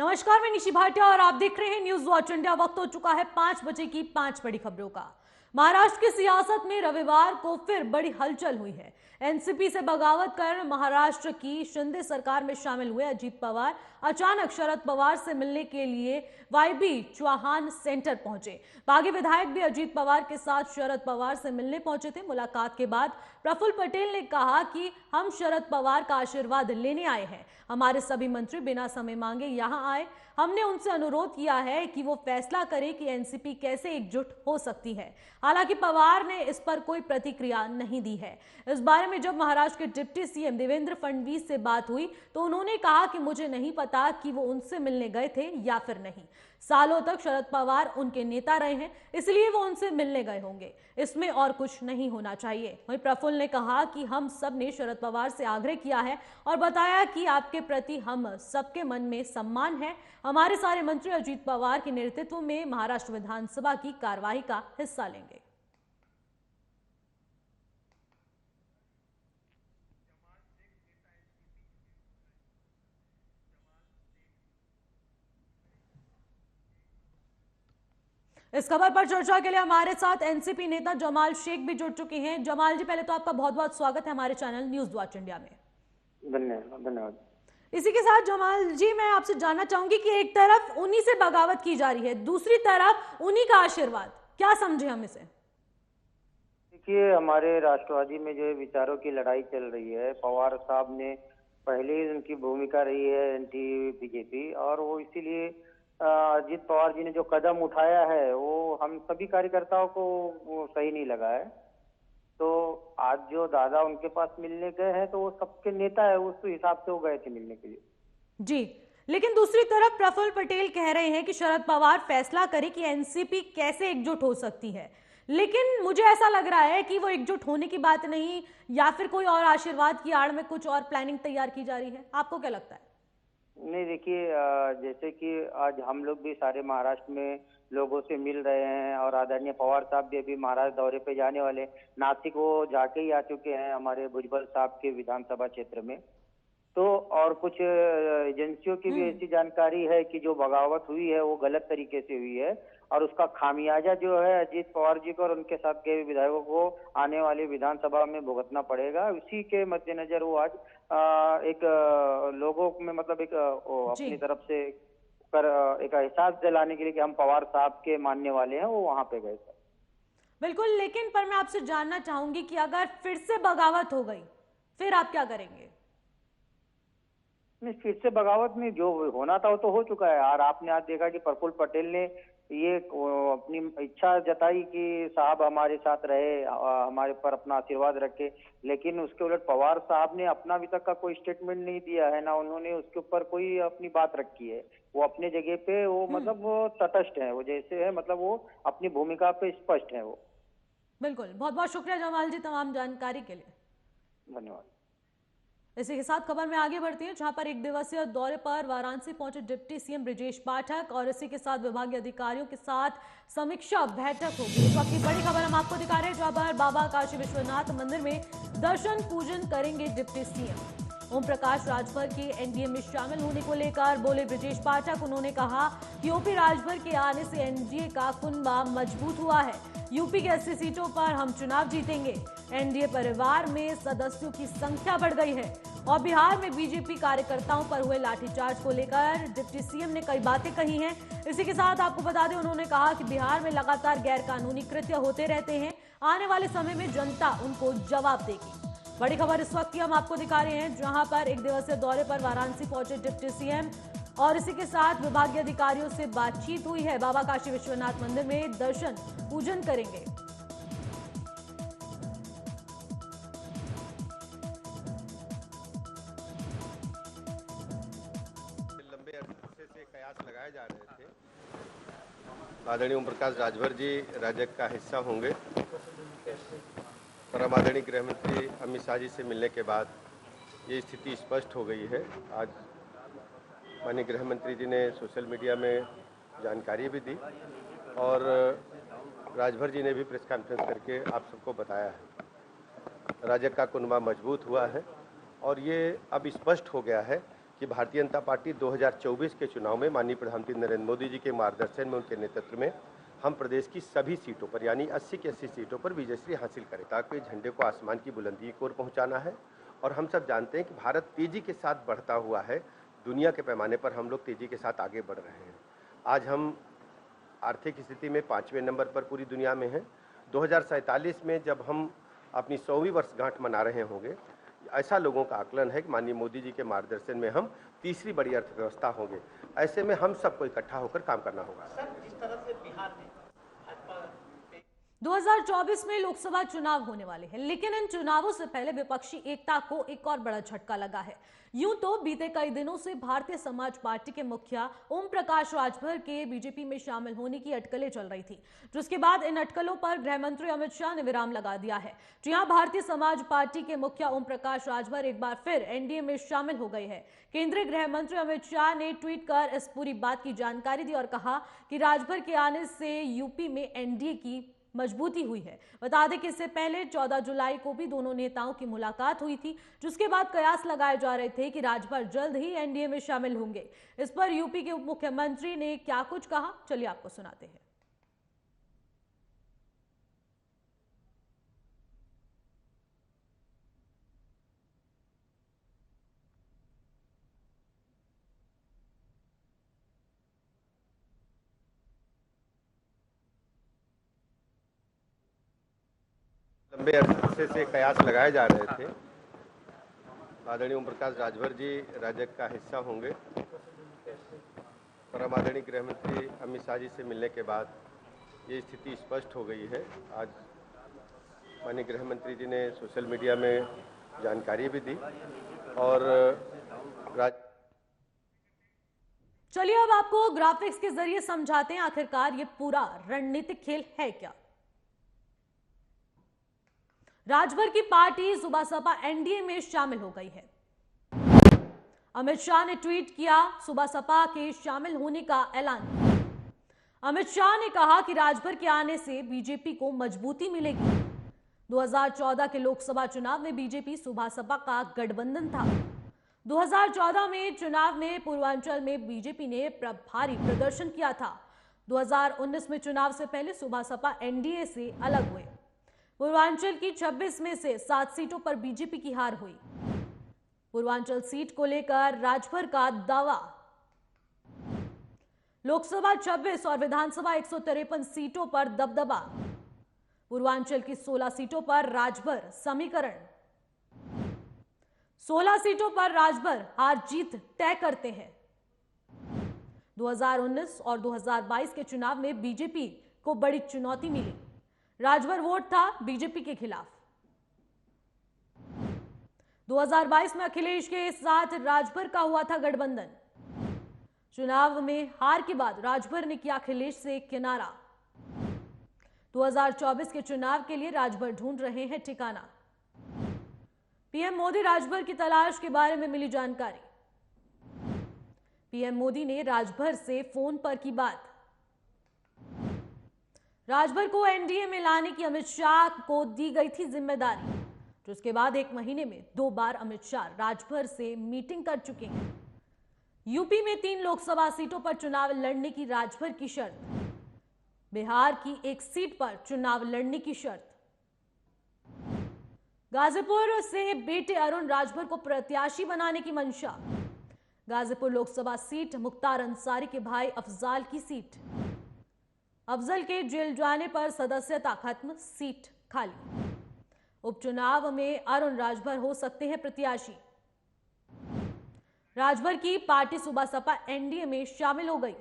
नमस्कार, मैं निशी भाटिया और आप देख रहे हैं न्यूज वॉच इंडिया। वक्त हो चुका है 5 बजे की 5 बड़ी खबरों का। महाराष्ट्र की सियासत में रविवार को फिर बड़ी हलचल हुई है। एनसीपी से बगावत कर महाराष्ट्र की शिंदे सरकार में शामिल हुए अजीत पवार अचानक शरद पवार से मिलने के लिए वाईबी चौहान सेंटर पहुंचे। बागी विधायक भी अजीत पवार के साथ शरद पवार से मिलने पहुंचे थे। मुलाकात के बाद प्रफुल्ल पटेल ने कहा कि हम शरद पवार का आशीर्वाद लेने आए हैं। हमारे सभी मंत्री बिना समय मांगे यहां आए। हमने उनसे अनुरोध किया है कि वो फैसला करें कि एनसीपी कैसे एकजुट हो सकती है। हालांकि पवार ने इस पर कोई प्रतिक्रिया नहीं दी है। इस बारे में जब महाराष्ट्र के डिप्टी सीएम देवेंद्र फडणवीस से बात हुई तो उन्होंने कहा कि मुझे नहीं पता कि वो उनसे मिलने गए थे या फिर नहीं। सालों तक शरद पवार उनके नेता रहे हैं, इसलिए वो उनसे मिलने गए होंगे। इसमें और कुछ नहीं होना चाहिए। वहीं प्रफुल्ल ने कहा कि हम सब ने शरद पवार से आग्रह किया है और बताया कि आपके प्रति हम सबके मन में सम्मान है। हमारे सारे मंत्री अजीत पवार के नेतृत्व में महाराष्ट्र विधानसभा की कार्यवाही का हिस्सा लेंगे। इस खबर पर चर्चा के लिए हमारे साथ एनसीपी नेता जमाल शेख भी जुड़ चुके हैं। जमाल जी, पहले तो आपका बहुत बहुत स्वागत है हमारे चैनल न्यूज वॉच इंडिया में। धन्यवाद। इसी के साथ जमाल जी, मैं आपसे जानना चाहूंगी कि एक तरफ उन्हीं से बगावत की जा रही है, दूसरी तरफ उन्हीं का आशीर्वाद, क्या समझे हम इसे? देखिए, हमारे राष्ट्रवादी में जो विचारों की लड़ाई चल रही है, पवार साहब ने पहले ही उनकी भूमिका रही है एंटी बीजेपी, और वो इसीलिए अजीत पवार जी ने जो कदम उठाया है वो हम सभी कार्यकर्ताओं को वो सही नहीं लगा है। तो आज जो दादा उनके पास मिलने गए हैं तो वो सबके नेता है, उस हिसाब से वो गए थे मिलने के लिए। जी, लेकिन दूसरी तरफ प्रफुल्ल पटेल कह रहे हैं कि शरद पवार फैसला करे कि एनसीपी कैसे एकजुट हो सकती है। लेकिन मुझे ऐसा लग रहा है कि वो एकजुट होने की बात नहीं, या फिर कोई और आशीर्वाद की आड़ में कुछ और प्लानिंग तैयार की जा रही है। आपको क्या लगता है? नहीं, देखिए, जैसे कि आज हम लोग भी सारे महाराष्ट्र में लोगों से मिल रहे हैं और आदरणीय पवार साहब भी अभी महाराष्ट्र दौरे पे जाने वाले, नासिक वो जाके ही आ चुके हैं हमारे भुजबल साहब के विधानसभा क्षेत्र में। तो और कुछ एजेंसियों की भी ऐसी जानकारी है कि जो बगावत हुई है वो गलत तरीके से हुई है और उसका खामियाजा जो है अजीत पवार जी को और उनके साथ के विधायकों को आने वाली विधानसभा में भुगतना पड़ेगा। उसी के मद्देनजर वो आज एक लोगों में मतलब एक अपनी तरफ से एक एहसास दिलाने के लिए कि हम पवार साहब के मानने वाले हैं, वो वहां पे गए थे। बिल्कुल, लेकिन पर मैं आपसे जानना चाहूंगी कि अगर फिर से बगावत हो गई फिर आप क्या करेंगे? नहीं, फिर से बगावत नहीं, जो होना था वो तो हो चुका है। और आपने आज देखा कि प्रफुल्ल पटेल ने ये अपनी इच्छा जताई कि साहब हमारे साथ रहे, हमारे पर अपना आशीर्वाद रखे, लेकिन उसके उलट पवार साहब ने अपना अभी तक का कोई स्टेटमेंट नहीं दिया है, ना उन्होंने उसके ऊपर कोई अपनी बात रखी है। वो अपने जगह पे वो मतलब वो तटस्थ है, वो जैसे है, मतलब वो अपनी भूमिका पे स्पष्ट है वो। बिल्कुल, बहुत बहुत शुक्रिया जमाल जी तमाम जानकारी के लिए। धन्यवाद। इसी के साथ खबर में आगे बढ़ती है, जहां पर एक दिवसीय दौरे पर वाराणसी पहुंचे डिप्टी सीएम ब्रजेश पाठक और इसी के साथ विभागीय अधिकारियों के साथ समीक्षा बैठक होगी। इस वक्त की बड़ी खबर हम आपको दिखा रहे हैं, जहां पर बाबा काशी विश्वनाथ मंदिर में दर्शन पूजन करेंगे डिप्टी सीएम। ओम प्रकाश राजभर के एनडीए में शामिल होने को लेकर बोले ब्रजेश पाठक। उन्होंने कहा कि ओपी राजभर के आने से एनडीए का कुनबा मजबूत हुआ है। यूपी की 80 सीटों पर हम चुनाव जीतेंगे। एनडीए परिवार में सदस्यों की संख्या बढ़ गई है। और बिहार में बीजेपी कार्यकर्ताओं पर हुए लाठीचार्ज को लेकर डिप्टी सीएम ने कई बातें कही हैं। इसी के साथ आपको बता दें, उन्होंने कहा कि बिहार में लगातार गैर कानूनी कृत्य होते रहते हैं। आने वाले समय में जनता उनको जवाब देगी। बड़ी खबर इस वक्त की हम आपको दिखा रहे हैं, जहां पर एक दिवसीय दौरे पर वाराणसी पहुंचे डिप्टी सीएम और इसी के साथ विभागीय अधिकारियों से बातचीत हुई है। बाबा काशी विश्वनाथ मंदिर में दर्शन पूजन करेंगे। लंबे अरसे से कयास लगाए जा रहे थे। आदरणीय ओम प्रकाश राजभर जी राज्य का हिस्सा होंगे और आदरणीय गृह मंत्री अमित शाह जी से मिलने के बाद ये स्थिति स्पष्ट हो गई है। आज माननीय गृह मंत्री जी ने सोशल मीडिया में जानकारी भी दी और राजभर जी ने भी प्रेस कॉन्फ्रेंस करके आप सबको बताया है। राज्य का कुनबा मजबूत हुआ है और ये अब स्पष्ट हो गया है कि भारतीय जनता पार्टी 2024 के चुनाव में माननीय प्रधानमंत्री नरेंद्र मोदी जी के मार्गदर्शन में, उनके नेतृत्व में हम प्रदेश की सभी सीटों पर यानी 80 की 80 सीटों पर विजयश्री हासिल करें, ताकि झंडे को आसमान की बुलंदी की ओर पहुंचाना है। और हम सब जानते हैं कि भारत तेजी के साथ बढ़ता हुआ है, दुनिया के पैमाने पर हम लोग तेजी के साथ आगे बढ़ रहे हैं। आज हम आर्थिक स्थिति में 5वें नंबर पर पूरी दुनिया में हैं। 2047 में जब हम अपनी 100वीं वर्षगांठ मना रहे होंगे, ऐसा लोगों का आकलन है कि माननीय मोदी जी के मार्गदर्शन में हम तीसरी बड़ी अर्थव्यवस्था होंगे। ऐसे में हम सबको इकट्ठा होकर काम करना होगा। सर, जिस तरह से बिहार में 2024 में लोकसभा चुनाव होने वाले हैं, लेकिन इन चुनावों से पहले विपक्षी एकता को एक और बड़ा झटका लगा है। यूं तो बीते कई दिनों से भारतीय समाज पार्टी के मुखिया ओम प्रकाश राजभर के बीजेपी में शामिल होने की अटकलें चल रही थी, जिसके बाद इन अटकलों पर गृह मंत्री अमित शाह ने विराम लगा दिया है। जी हां, भारतीय समाज पार्टी के मुखिया ओम प्रकाश राजभर एक बार फिर एनडीए में शामिल हो गए हैं। केंद्रीय गृह मंत्री अमित शाह ने ट्वीट कर इस पूरी बात की जानकारी दी और कहा कि राजभर के आने से यूपी में एनडीए की मजबूती हुई है। बता दें कि इससे पहले 14 जुलाई को भी दोनों नेताओं की मुलाकात हुई थी, जिसके बाद कयास लगाए जा रहे थे कि राजभर जल्द ही एनडीए में शामिल होंगे। इस पर यूपी के उप मुख्यमंत्री ने क्या कुछ कहा, चलिए आपको सुनाते हैं। लंबे अरसे से कयास लगाए जा रहे थे। आदरणीय ओम प्रकाश राजभर जी राजग का हिस्सा होंगे और हम आदरणीय गृह मंत्री अमित शाह जी से मिलने के बाद ये स्थिति स्पष्ट हो गई है। आज माननीय गृह मंत्री जी ने सोशल मीडिया में जानकारी भी दी और चलिए अब आपको ग्राफिक्स के जरिए समझाते हैं आखिरकार ये पूरा रणनीतिक खेल है क्या। राजभर की पार्टी सुबह सपा एनडीए में शामिल हो गई है। अमित शाह ने ट्वीट किया, सुबह सपा के शामिल होने का ऐलान। अमित शाह ने कहा कि राजभर के आने से बीजेपी को मजबूती मिलेगी। 2014 के लोकसभा चुनाव में बीजेपी सुबह सपा का गठबंधन था। 2014 में चुनाव में पूर्वांचल में बीजेपी ने भारी प्रदर्शन किया था। 2019 में चुनाव से पहले सुबह सपा एनडीए से अलग हुए। पूर्वांचल की 26 में से 7 सीटों पर बीजेपी की हार हुई। पूर्वांचल सीट को लेकर राजभर का दावा। लोकसभा 26 और विधानसभा 153 सीटों पर दबदबा। पूर्वांचल की 16 सीटों पर राजभर समीकरण। 16 सीटों पर राजभर हार जीत तय करते हैं। 2019 और 2022 के चुनाव में बीजेपी को बड़ी चुनौती मिली। राजभर वोट था बीजेपी के खिलाफ। 2022 में अखिलेश के साथ राजभर का हुआ था गठबंधन। चुनाव में हार के बाद राजभर ने किया अखिलेश से किनारा। 2024 के चुनाव के लिए राजभर ढूंढ रहे हैं ठिकाना। पीएम मोदी राजभर की तलाश के बारे में मिली जानकारी। पीएम मोदी ने राजभर से फोन पर की बात। राजभर को एनडीए में लाने की अमित शाह को दी गई थी जिम्मेदारी, जिसके बाद 1 महीने में 2 बार अमित शाह राजभर से मीटिंग कर चुके हैं। यूपी में 3 लोकसभा सीटों पर चुनाव लड़ने की राजभर की शर्त। बिहार की 1 सीट पर चुनाव लड़ने की शर्त। गाजीपुर से बेटे अरुण राजभर को प्रत्याशी बनाने की मंशा। गाजीपुर लोकसभा सीट मुख्तार अंसारी के भाई अफजाल की सीट। अफजल के जेल जाने पर सदस्यता खत्म, सीट खाली। उपचुनाव में अरुण राजभर हो सकते हैं प्रत्याशी। राजभर की पार्टी सुबह सपा एनडीए में शामिल हो गई।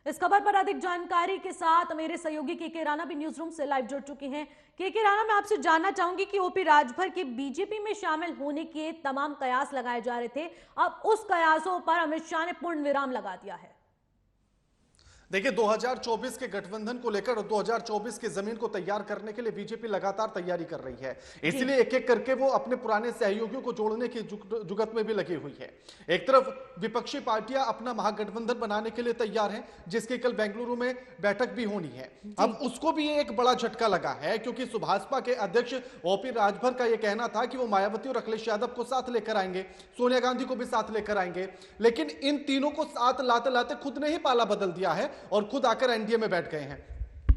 इस खबर पर अधिक जानकारी के साथ मेरे सहयोगी के राणा भी न्यूज रूम से लाइव जुड़ चुके हैं। के राणा, मैं आपसे जानना चाहूंगी कि ओपी राजभर के बीजेपी में शामिल होने के तमाम कयास लगाए जा रहे थे, अब उस कयासों पर अमित शाह ने पूर्ण विराम लगा दिया है। देखिए 2024 के गठबंधन को लेकर 2024 की जमीन को तैयार करने के लिए बीजेपी लगातार तैयारी कर रही है। इसलिए एक एक करके वो अपने पुराने सहयोगियों को जोड़ने की जुगत में भी लगी हुई है। एक तरफ विपक्षी पार्टियां अपना महागठबंधन बनाने के लिए तैयार हैं, जिसकी कल बेंगलुरु में बैठक भी होनी है। अब उसको भी एक बड़ा झटका लगा है, क्योंकि सुभाषपा के अध्यक्ष ओपी राजभर का यह कहना था कि वो मायावती और अखिलेश यादव को साथ लेकर आएंगे, सोनिया गांधी को भी साथ लेकर आएंगे। लेकिन इन तीनों को साथ लाते लाते खुद ने ही पाला बदल दिया है और खुद आकर एनडीए में बैठ गए हैं।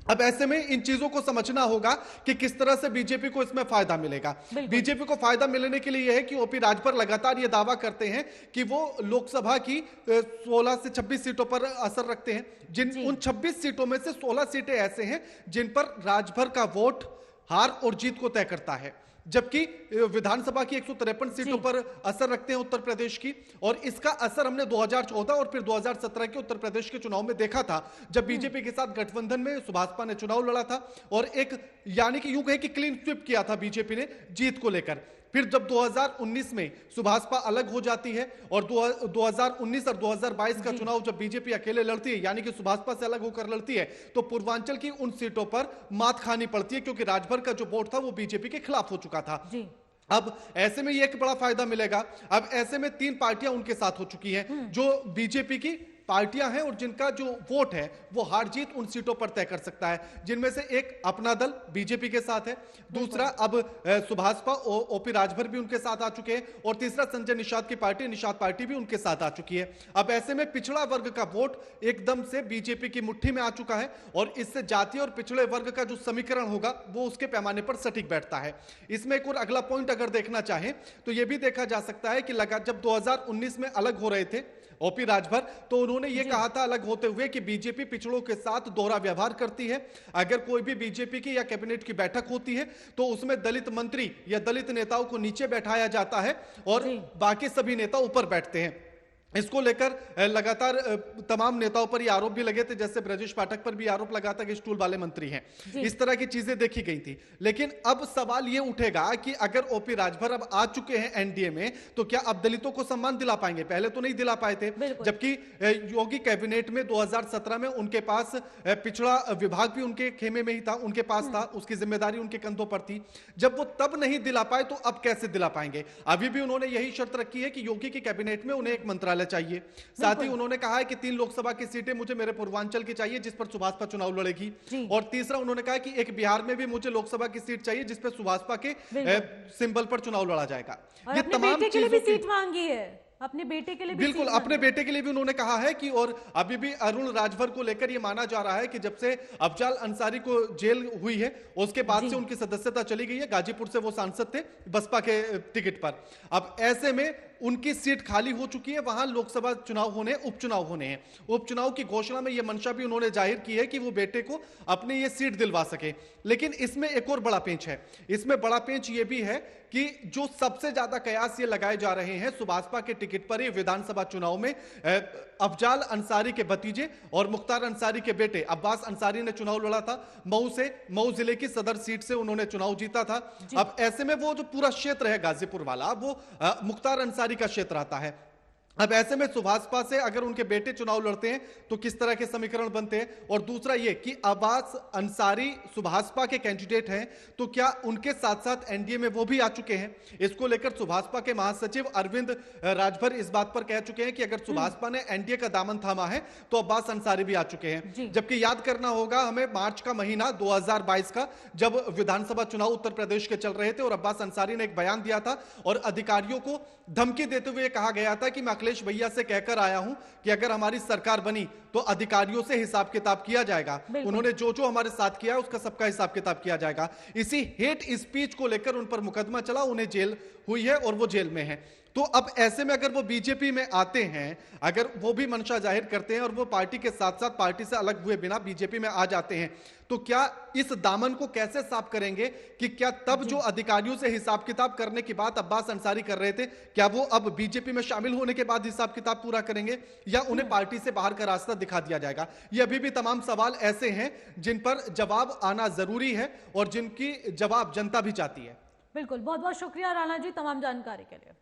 अब ऐसे में इन चीजों को समझना होगा कि किस तरह से बीजेपी को इसमें फायदा मिलेगा। बीजेपी को फायदा मिलने के लिए यह है कि ओपी राजभर लगातार यह दावा करते हैं कि वो लोकसभा की 16 से 26 सीटों पर असर रखते हैं। उन 26 सीटों में से 16 सीटें ऐसे हैं जिन पर राजभर का वोट हार और जीत को तय करता है, जबकि विधानसभा की 153 सीटों पर असर रखते हैं उत्तर प्रदेश की। और इसका असर हमने 2014 और फिर 2017 के उत्तर प्रदेश के चुनाव में देखा था, जब बीजेपी के साथ गठबंधन में सुभाषपा ने चुनाव लड़ा था और एक यानी कि यूं कहे कि क्लीन स्वीप किया था बीजेपी ने जीत को लेकर। फिर जब 2019 में सुभाषपा अलग हो जाती है और 2019 और 2022 का चुनाव जब बीजेपी अकेले लड़ती है, यानी कि सुभाषपा से अलग होकर लड़ती है, तो पूर्वांचल की उन सीटों पर मात खानी पड़ती है, क्योंकि राजभर का जो वोट था वो बीजेपी के खिलाफ हो चुका था। अब ऐसे में ये एक बड़ा फायदा मिलेगा। अब ऐसे में 3 पार्टियां उनके साथ हो चुकी हैं जो बीजेपी की पार्टियां हैं और जिनका जो वोट है वो हार जीत उन सीटों पर तय कर सकता है, जिनमें से एक अपना दल बीजेपी के साथ है, दूसरा अब सुभाषपा ओपी राजभर भी उनके साथ आ चुके हैं, और तीसरा संजय निषाद की पार्टी निषाद पार्टी भी उनके साथ आ चुकी है। अब ऐसे में पिछड़ा वर्ग का वोट एकदम से बीजेपी की मुट्ठी में आ चुका है और इससे जातीय और पिछड़े वर्ग का जो समीकरण होगा वो उसके पैमाने पर सटीक बैठता है। इसमें एक और अगला पॉइंट अगर देखना चाहें तो यह भी देखा जा सकता है कि जब 2019 में अलग हो रहे थे ओपी राजभर, तो उन्होंने ये कहा था अलग होते हुए कि बीजेपी पिछड़ों के साथ दोहरा व्यवहार करती है। अगर कोई भी बीजेपी की या कैबिनेट की बैठक होती है तो उसमें दलित मंत्री या दलित नेताओं को नीचे बैठाया जाता है और बाकी सभी नेता ऊपर बैठते हैं। इसको लेकर लगातार तमाम नेताओं पर ये आरोप भी लगे थे, जैसे ब्रजेश पाठक पर भी आरोप लगा था कि स्टूल वाले मंत्री हैं। इस तरह की चीजें देखी गई थी। लेकिन अब सवाल ये उठेगा कि अगर ओपी राजभर अब आ चुके हैं एनडीए में, तो क्या अब दलितों को सम्मान दिला पाएंगे? पहले तो नहीं दिला पाए थे, जबकि योगी कैबिनेट में 2017 में उनके पास पिछड़ा विभाग भी उनके खेमे में ही था, उनके पास था, उसकी जिम्मेदारी उनके कंधों पर थी। जब वो तब नहीं दिला पाए तो अब कैसे दिला पाएंगे? अभी भी उन्होंने यही शर्त रखी है कि योगी की कैबिनेट में उन्हें एक मंत्रालय चाहिए। साथ ही उन्होंने कहा है कि 3 लोकसभा की सीटें मुझे मेरे पूर्वांचल की चाहिए जिस पर सुभाषपा चुनाव लड़ेगी, और तीसरा उन्होंने कहा कि एक बिहार में भी मुझे लोकसभा की सीट चाहिए जिस पर सुभाषपा के सिंबल पर चुनाव लड़ा जाएगा। ये तमाम चीजों की सीट मांगी है अपने बेटे के लिए भी, बिल्कुल अपने बेटे के लिए भी उन्होंने कहा है कि, और अभी भी अरुण राजभर को लेकर यह माना जा रहा है कि जब से अफजाल अंसारी को जेल हुई है उसके बाद से उनकी सदस्यता चली गई है। गाजीपुर से वो सांसद थे बसपा के टिकट पर। अब ऐसे में उनकी सीट खाली हो चुकी है, वहां लोकसभा चुनाव होने, उपचुनाव होने हैं। उपचुनाव की घोषणा में यह मंशा भी उन्होंने जाहिर की है कि वो बेटे को अपनी ये सीट दिलवा सके। लेकिन इसमें एक और बड़ा पेंच है। इसमें बड़ा पेंच ये भी है कि जो सबसे ज्यादा कयास ये लगाए जा रहे हैं सुभाषपा के टिकट पर ही विधानसभा चुनाव में, अफजाल अंसारी के भतीजे और मुख्तार अंसारी के बेटे अब्बास अंसारी ने चुनाव लड़ा था मऊ से, मऊ जिले की सदर सीट से उन्होंने चुनाव जीता था। अब ऐसे में वो जो पूरा क्षेत्र है गाजीपुर वाला, वो मुख्तार अंसारी का क्षेत्र आता है। अब ऐसे में सुभाषपा से अगर उनके बेटे चुनाव लड़ते हैं तो किस तरह के समीकरण बनते हैं? और दूसरा ये कि अब्बास अंसारी सुभाषपा के कैंडिडेट हैं, तो क्या उनके साथ साथ एनडीए में वो भी आ चुके हैं? इसको लेकर सुभाषपा के महासचिव अरविंद राजभर इस बात पर कह चुके हैं कि अगर सुभाषपा ने एनडीए का दामन थामा है तो अब्बास अंसारी भी आ चुके हैं। जबकि याद करना होगा हमें मार्च का महीना 2022 का, जब विधानसभा चुनाव उत्तर प्रदेश के चल रहे थे और अब्बास अंसारी ने एक बयान दिया था और अधिकारियों को धमकी देते हुए कहा गया था कि मैं अखिलेश भैया से कहकर आया हूं कि अगर हमारी सरकार बनी तो अधिकारियों से हिसाब किताब किया जाएगा। उन्होंने जो जो हमारे साथ किया उसका सबका हिसाब किताब किया जाएगा। इसी हेट स्पीच को लेकर उन पर मुकदमा चला, उन्हें जेल हुई है और वो जेल में है। तो अब ऐसे में अगर वो बीजेपी में आते हैं, अगर वो भी मंशा जाहिर करते हैं और वो पार्टी के साथ साथ पार्टी से अलग हुए बिना बीजेपी में आ जाते हैं, तो क्या इस दामन को कैसे साफ करेंगे कि क्या तब जो अधिकारियों से हिसाब किताब करने की बात अब्बास अंसारी कर रहे थे, क्या वो अब बीजेपी में शामिल होने के बाद हिसाब किताब पूरा करेंगे या उन्हें पार्टी से बाहर का रास्ता दिखा दिया जाएगा? ये अभी भी तमाम सवाल ऐसे हैं जिन पर जवाब आना जरूरी है और जिनकी जवाब जनता भी चाहती है। बिल्कुल, बहुत बहुत शुक्रिया राणा जी तमाम जानकारी के लिए।